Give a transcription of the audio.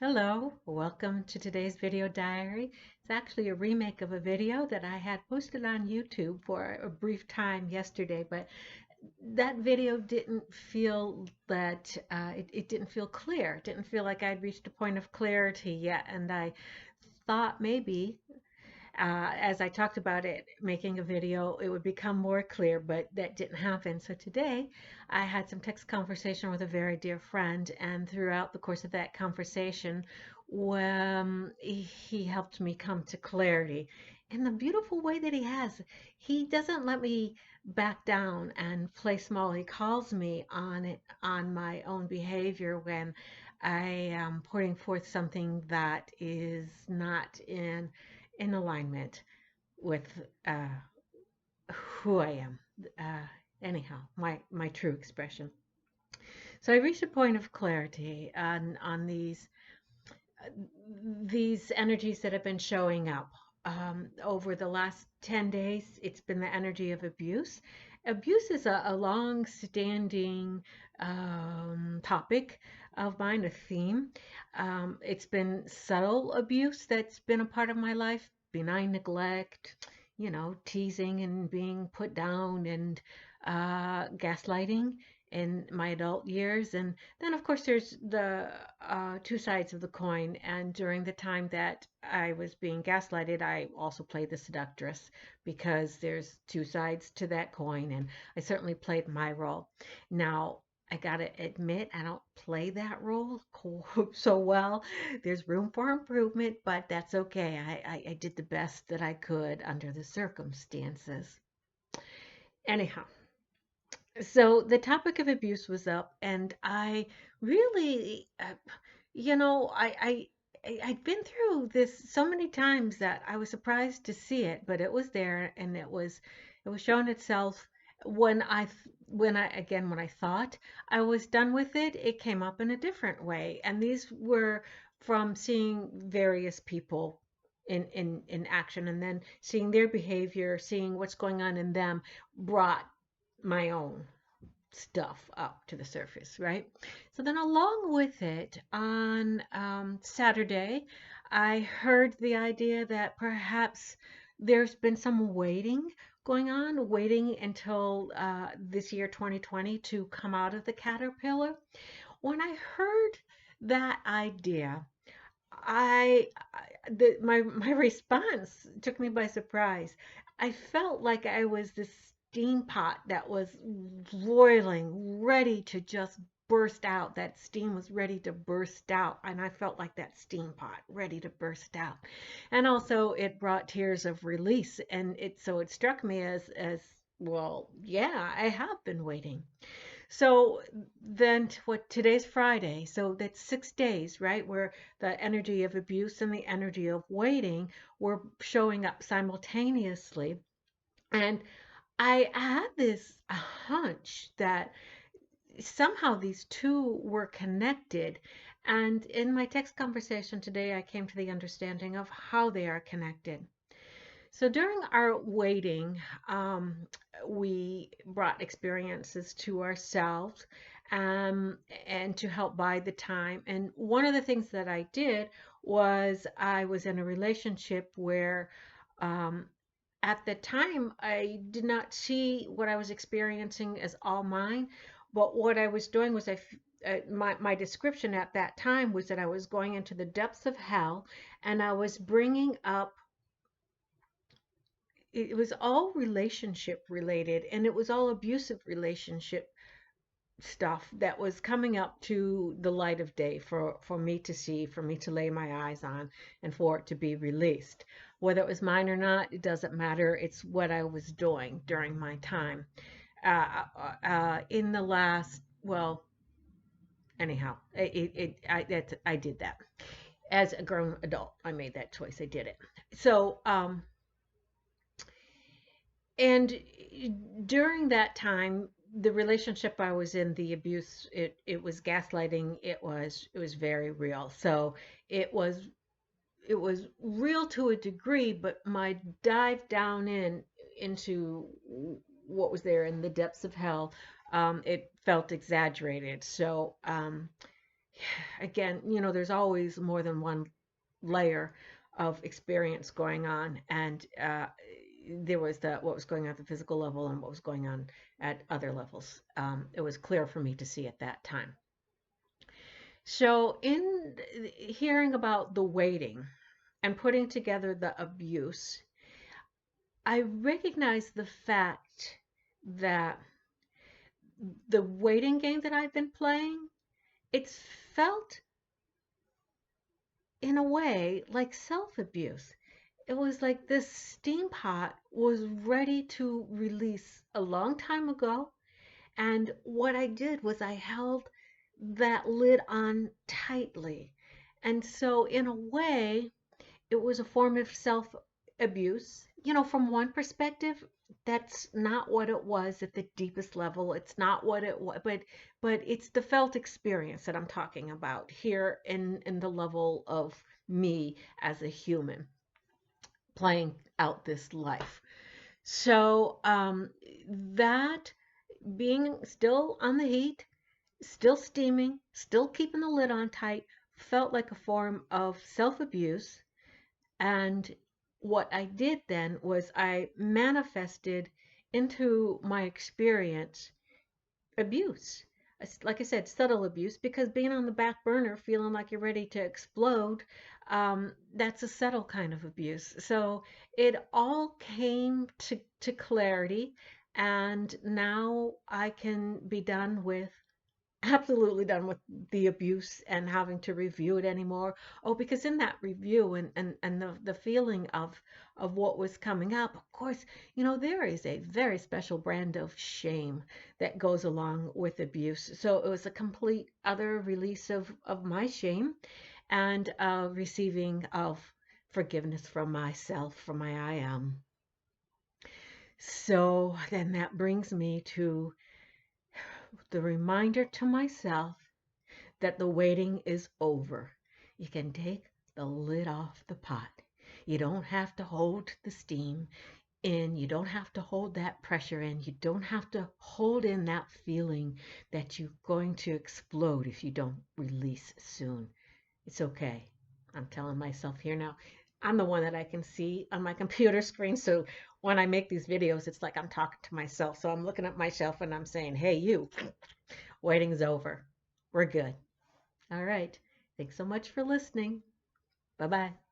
Hello, welcome to today's video diary. It's actually a remake of a video that I had posted on YouTube for a brief time yesterday, but that video didn't feel that it didn't feel clear. It didn't feel like I'd reached a point of clarity yet, and I thought maybe as I talked about it, making a video, it would become more clear, but that didn't happen. So today I had some text conversation with a very dear friend, and throughout the course of that conversation, he helped me come to clarity in the beautiful way that he has. He doesn't let me back down and play small. He calls me on it, on my own behavior when I am putting forth something that is not in alignment with uh, who I am. Uh, Anyhow, my true expression. So I reached a point of clarity on these energies that have been showing up. Over the last 10 days, it's been the energy of abuse. Abuse is a long-standing topic of mine, a theme. It's been subtle abuse that's been a part of my life, benign neglect, teasing and being put down, and gaslighting in my adult years. And then, of course, there's the two sides of the coin. And during the time that I was being gaslighted, I also played the seductress because there's two sides to that coin. And I certainly played my role. Now, I gotta admit, I don't play that role so well. There's room for improvement, but that's okay. I did the best that I could under the circumstances. Anyhow, so the topic of abuse was up, and I really, I'd been through this so many times that I was surprised to see it, but it was there, and it was showing itself when I thought I was done with it. It came up in a different way, and these were from seeing various people in action, and then seeing their behavior, seeing what's going on in them, brought my own stuff up to the surface, right? So then, along with it, on Saturday, I heard the idea that perhaps there's been some waiting going on, waiting until this year 2020 to come out of the caterpillar. When I heard that idea, my response took me by surprise. I felt like I was this steam pot that was boiling, ready to just burst out. That steam was ready to burst out, and I felt like that steam pot ready to burst out. And also, it brought tears of release, and it struck me as well. Yeah, I have been waiting. So then, what today's Friday, so that's 6 days, right? Where the energy of abuse and the energy of waiting were showing up simultaneously. And I had this hunch that somehow these two were connected. And in my text conversation today, I came to the understanding of how they are connected. So during our waiting, we brought experiences to ourselves, and to help buy the time. And one of the things that I did was I was in a relationship where um, at the time I did not see what I was experiencing as all mine, but what I was doing was my description at that time was that I was going into the depths of hell, and I was bringing up, it was all relationship related, and it was all abusive relationship stuff that was coming up to the light of day for me to see, for me to lay my eyes on, and for it to be released. Whether it was mine or not, it doesn't matter. It's what I was doing during my time. In the last, well, anyhow, I did that as a grown adult. I made that choice. I did it. So, and during that time, the relationship I was in, the abuse, it was gaslighting. It was very real. So it was it was real to a degree, but my dive down into what was there in the depths of hell, it felt exaggerated. So again, there's always more than one layer of experience going on, and there was what was going on at the physical level and what was going on at other levels. It was clear for me to see at that time. So, in hearing about the waiting and putting together the abuse, I recognize the fact that the waiting game that I've been playing, it's felt in a way like self-abuse. It was like this steam pot was ready to release a long time ago. And what I did was I held that lid on tightly. And so, in a way, it was a form of self abuse. From one perspective, that's not what it was at the deepest level. It's not what it was, but it's the felt experience that I'm talking about here in the level of me as a human playing out this life. So that being still on the heat, still steaming, still keeping the lid on tight, felt like a form of self abuse. And what I did then was I manifested into my experience abuse. Like I said, subtle abuse, because being on the back burner, feeling like you're ready to explode, that's a subtle kind of abuse. So it all came to clarity, and now I can be done with absolutely done with the abuse and having to review it anymore. Oh, because in that review and the feeling of what was coming up, of course, there is a very special brand of shame that goes along with abuse. So it was a complete other release of my shame and receiving of forgiveness from myself, from my I am. So then that brings me to the reminder to myself that the waiting is over. You can take the lid off the pot. You don't have to hold the steam in. You don't have to hold that pressure in. You don't have to hold in that feeling that you're going to explode if you don't release soon. It's okay. I'm telling myself here now. I'm the one that I can see on my computer screen. So when I make these videos, it's like I'm talking to myself. So I'm looking at myself and I'm saying, hey, you, waiting's over. We're good. All right. Thanks so much for listening. Bye bye.